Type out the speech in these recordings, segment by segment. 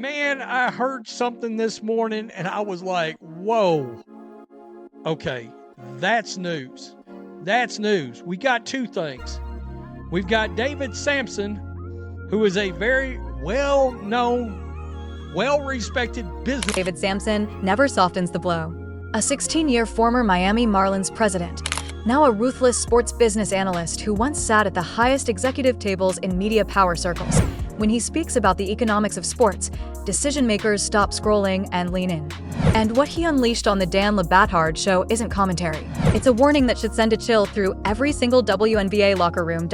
Man, I heard something this morning and I was like, whoa. Okay, that's news. That's news. We got two things. We've got David Sampson, who is a very well-known, well-respected business. David Sampson never softens the blow. A 16-year former Miami Marlins president, now a ruthless sports business analyst who once sat at the highest executive tables in media power circles. When he speaks about the economics of sports, decision-makers stop scrolling and lean in. And what he unleashed on the Dan LeBathard show isn't commentary. It's a warning that should send a chill through every single WNBA locker room.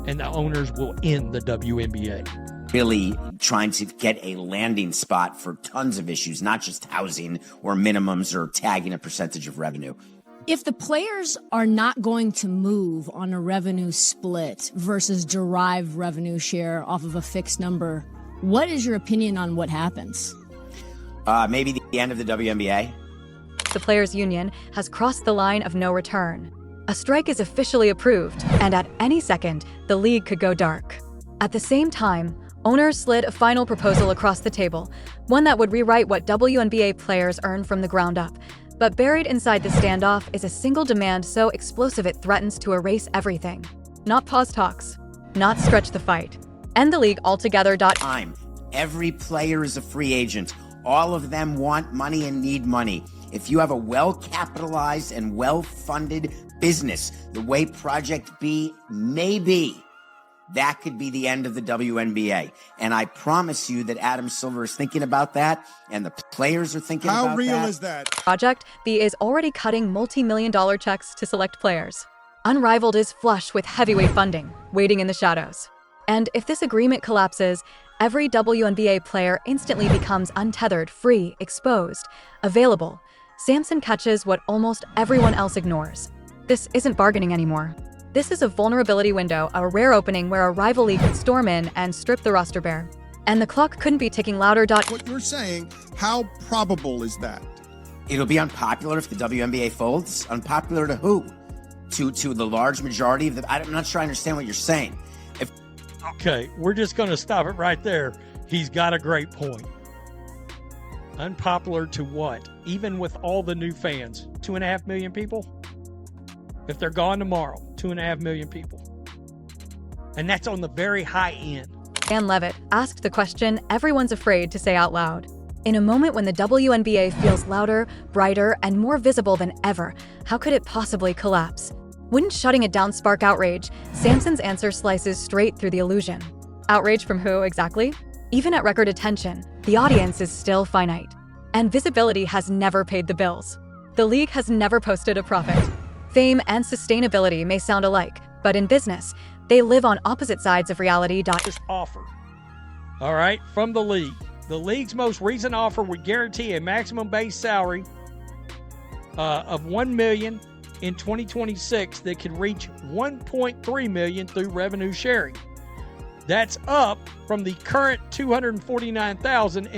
And the owners will end the WNBA. Really trying to get a landing spot for tons of issues, not just housing or minimums or tagging a percentage of revenue. If the players are not going to move on a revenue split versus derive revenue share off of a fixed number, what is your opinion on what happens? Maybe the end of the WNBA. The players' union has crossed the line of no return. A strike is officially approved, and at any second, the league could go dark. At the same time, owners slid a final proposal across the table, one that would rewrite what WNBA players earn from the ground up. But buried inside the standoff is a single demand so explosive it threatens to erase everything. Not pause talks, not stretch the fight. End the league altogether. Time. Every player is a free agent. All of them want money and need money. If you have a well-capitalized and well-funded business, the way Project B may be, that could be the end of the WNBA. And I promise you that Adam Silver is thinking about that, and the players are thinking about that. How real is that? Project B is already cutting multi-million-dollar checks to select players. Unrivaled is flush with heavyweight funding, waiting in the shadows. And if this agreement collapses, every WNBA player instantly becomes untethered, free, exposed, available. Sampson catches what almost everyone else ignores. This isn't bargaining anymore. This is a vulnerability window, a rare opening where a rival league could storm in and strip the roster bare. And the clock couldn't be ticking louder. What you're saying, how probable is that? It'll be unpopular if the WNBA folds. Unpopular to who? To the large majority of the... I'm not sure I understand what you're saying. Okay, we're just going to stop it right there. He's got a great point. Unpopular to what? Even with all the new fans, 2.5 million people? If they're gone tomorrow, 2.5 million people. And that's on the very high end. Dan Levitt asked the question everyone's afraid to say out loud. In a moment when the WNBA feels louder, brighter, and more visible than ever, how could it possibly collapse? Wouldn't shutting it down spark outrage? Sampson's answer slices straight through the illusion. Outrage from who exactly? Even at record attention, the audience is still finite. And visibility has never paid the bills. The league has never posted a profit. Fame and sustainability may sound alike, but in business, they live on opposite sides of reality. This offer, all right, from the league. The league's most recent offer would guarantee a maximum base salary of $1 million in 2026 that could reach $1.3 million through revenue sharing. That's up from the current $249,000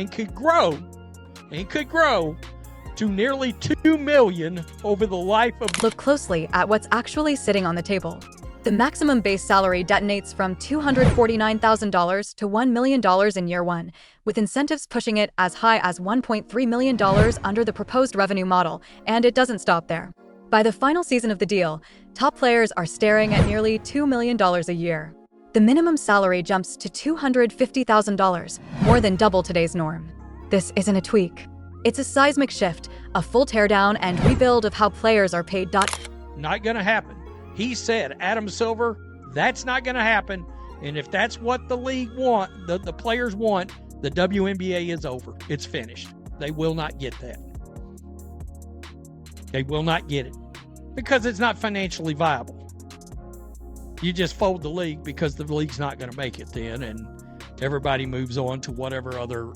and could grow to nearly $2 million over the life of... Look closely at what's actually sitting on the table. The maximum base salary detonates from $249,000 to $1 million in year one, with incentives pushing it as high as $1.3 million under the proposed revenue model, and it doesn't stop there. By the final season of the deal, top players are staring at nearly $2 million a year. The minimum salary jumps to $250,000, more than double today's norm. This isn't a tweak. It's a seismic shift, a full teardown and rebuild of how players are paid. Not going to happen. He said, Adam Silver, that's not going to happen. And if that's what the league want, the players want, the WNBA is over. It's finished. They will not get that. They will not get it because it's not financially viable. You just fold the league because the league's not going to make it then, and everybody moves on to whatever other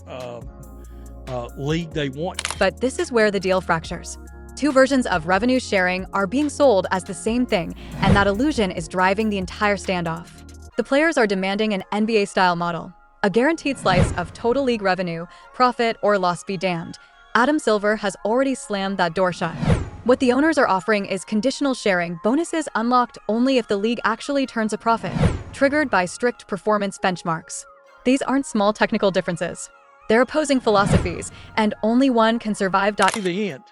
league they want. But this is where the deal fractures. Two versions of revenue sharing are being sold as the same thing, and that illusion is driving the entire standoff. The players are demanding an NBA-style model, a guaranteed slice of total league revenue, profit or loss be damned. Adam Silver has already slammed that door shut. What the owners are offering is conditional sharing, bonuses unlocked only if the league actually turns a profit, triggered by strict performance benchmarks. These aren't small technical differences. They're opposing philosophies, and only one can survive. To the end.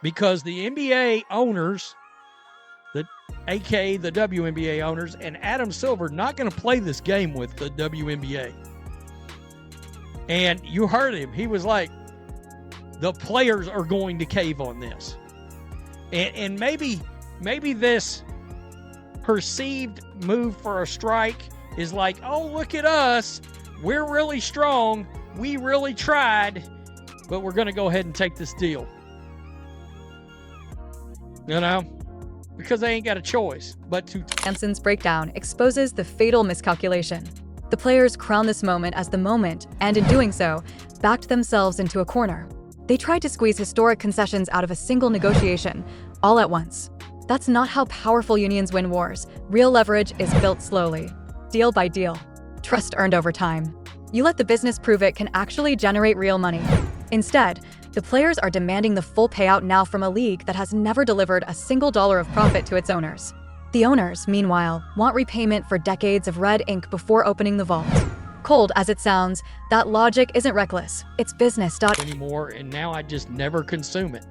Because the NBA owners, aka the WNBA owners, and Adam Silver not going to play this game with the WNBA. And you heard him. He was like, the players are going to cave on this. And maybe this perceived move for a strike is like, oh, look at us. We're really strong. We really tried, but we're going to go ahead and take this deal. You know, because they ain't got a choice but to. Hanson's breakdown exposes the fatal miscalculation. The players crown this moment as the moment, and in doing so, backed themselves into a corner. They tried to squeeze historic concessions out of a single negotiation, all at once. That's not how powerful unions win wars. Real leverage is built slowly, deal by deal. Trust earned over time. You let the business prove it can actually generate real money. Instead, the players are demanding the full payout now from a league that has never delivered a single dollar of profit to its owners. The owners, meanwhile, want repayment for decades of red ink before opening the vault. Cold as it sounds, that logic isn't reckless. It's business. Anymore, and now I just never consume it.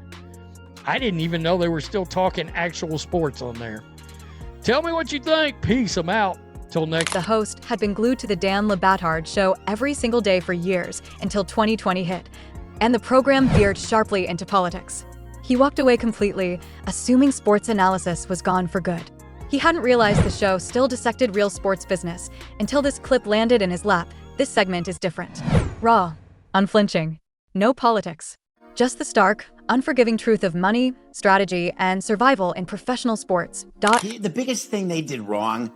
I didn't even know they were still talking actual sports on there. Tell me what you think. Peace. I'm out. Till next. The host had been glued to the Dan Le Batard show every single day for years until 2020 hit, and the program veered sharply into politics. He walked away completely, assuming sports analysis was gone for good. He hadn't realized the show still dissected real sports business until this clip landed in his lap. This segment is different. Raw, unflinching, no politics. Just the stark, unforgiving truth of money, strategy, and survival in professional sports. The biggest thing they did wrong,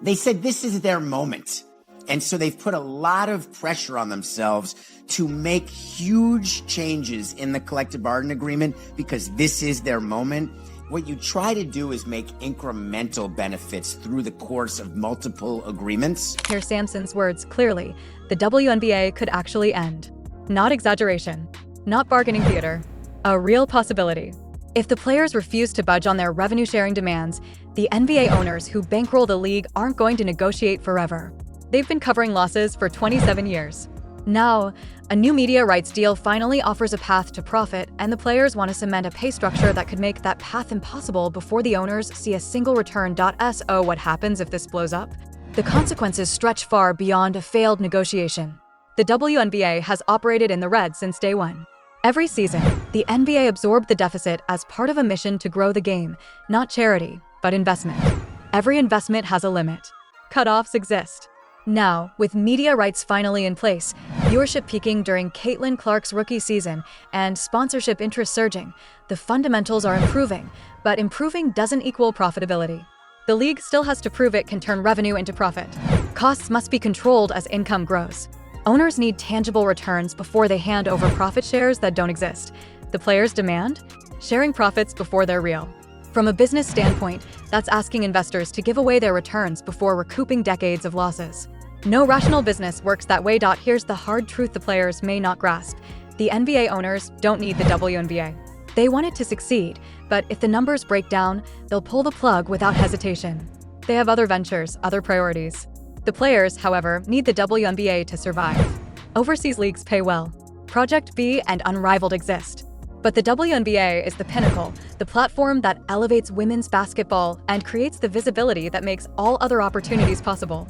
they said this is their moment. And so they've put a lot of pressure on themselves to make huge changes in the collective bargaining agreement because this is their moment. What you try to do is make incremental benefits through the course of multiple agreements. Hear Sampson's words clearly. The WNBA could actually end. Not exaggeration. Not bargaining theater. A real possibility. If the players refuse to budge on their revenue-sharing demands, the NBA owners who bankroll the league aren't going to negotiate forever. They've been covering losses for 27 years. Now, a new media rights deal finally offers a path to profit, and the players want to cement a pay structure that could make that path impossible before the owners see a single return. So what happens if this blows up? The consequences stretch far beyond a failed negotiation. The WNBA has operated in the red since day one. Every season, the NBA absorbed the deficit as part of a mission to grow the game, not charity, but investment. Every investment has a limit. Cutoffs exist. Now, with media rights finally in place, viewership peaking during Caitlin Clark's rookie season, and sponsorship interest surging, the fundamentals are improving, but improving doesn't equal profitability. The league still has to prove it can turn revenue into profit. Costs must be controlled as income grows. Owners need tangible returns before they hand over profit shares that don't exist. The players demand sharing profits before they're real. From a business standpoint, that's asking investors to give away their returns before recouping decades of losses. No rational business works that way. Here's the hard truth the players may not grasp. The NBA owners don't need the WNBA. They want it to succeed, but if the numbers break down, they'll pull the plug without hesitation. They have other ventures, other priorities. The players, however, need the WNBA to survive. Overseas leagues pay well. Project B and Unrivaled exist. But the WNBA is the pinnacle, the platform that elevates women's basketball and creates the visibility that makes all other opportunities possible.